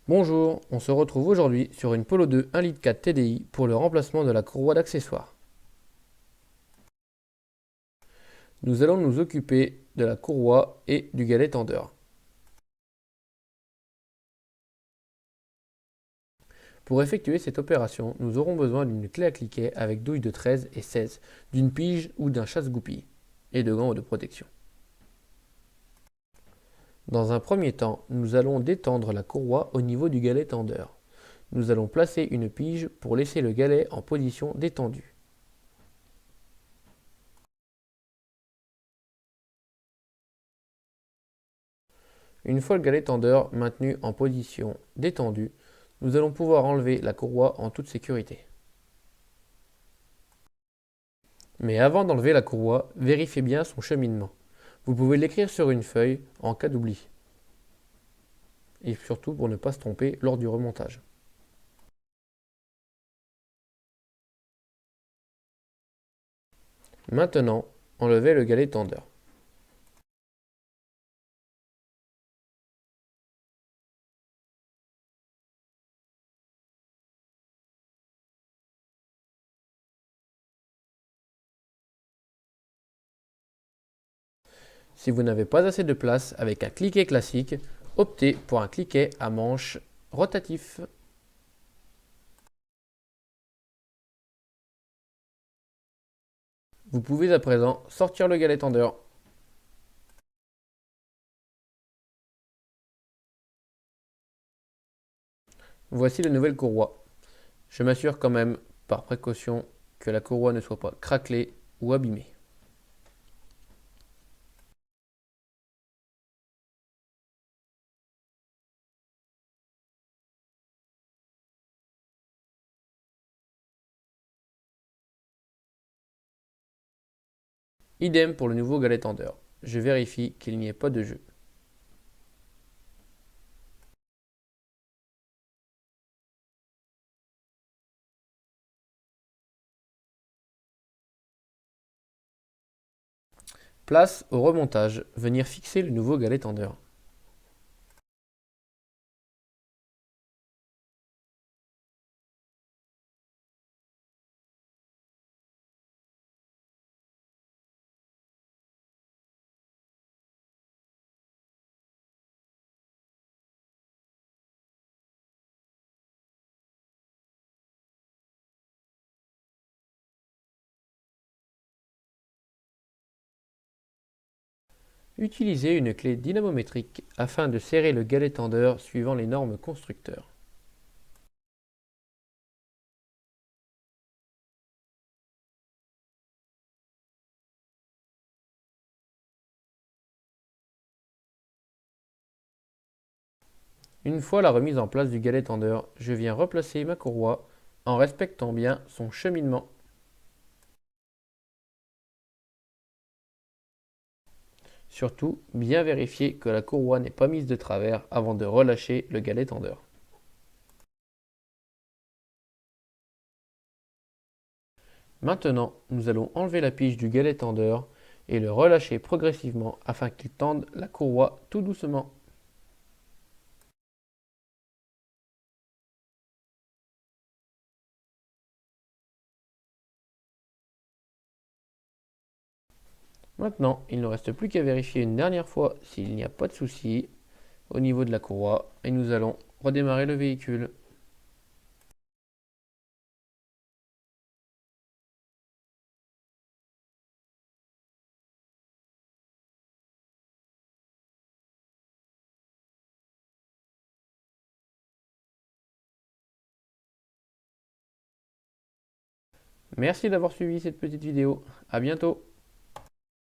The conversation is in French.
Bonjour, on se retrouve aujourd'hui sur une Polo 2 1,4 litre TDI pour le remplacement de la courroie d'accessoires. Nous allons nous occuper de la courroie et du galet tendeur. Pour effectuer cette opération, nous aurons besoin d'une clé à cliquet avec douille de 13 et 16, d'une pige ou d'un chasse-goupille, et de gants de protection. Dans un premier temps, nous allons détendre la courroie au niveau du galet tendeur. Nous allons placer une pige pour laisser le galet en position détendue. Une fois le galet tendeur maintenu en position détendue, nous allons pouvoir enlever la courroie en toute sécurité. Mais avant d'enlever la courroie, vérifiez bien son cheminement. Vous pouvez l'écrire sur une feuille en cas d'oubli. Et surtout pour ne pas se tromper lors du remontage. Maintenant, enlevez le galet tendeur. Si vous n'avez pas assez de place avec un cliquet classique, optez pour un cliquet à manche rotatif. Vous pouvez à présent sortir le galet tendeur. Voici la nouvelle courroie. Je m'assure quand même, par précaution, que la courroie ne soit pas craquelée ou abîmée. Idem pour le nouveau galet tendeur. Je vérifie qu'il n'y ait pas de jeu. Place au remontage, venir fixer le nouveau galet tendeur. Utilisez une clé dynamométrique afin de serrer le galet tendeur suivant les normes constructeurs. Une fois la remise en place du galet tendeur, je viens replacer ma courroie en respectant bien son cheminement. Surtout, bien vérifier que la courroie n'est pas mise de travers avant de relâcher le galet tendeur. Maintenant, nous allons enlever la pige du galet tendeur et le relâcher progressivement afin qu'il tende la courroie tout doucement. Maintenant, il ne reste plus qu'à vérifier une dernière fois s'il n'y a pas de souci au niveau de la courroie et nous allons redémarrer le véhicule. Merci d'avoir suivi cette petite vidéo. À bientôt.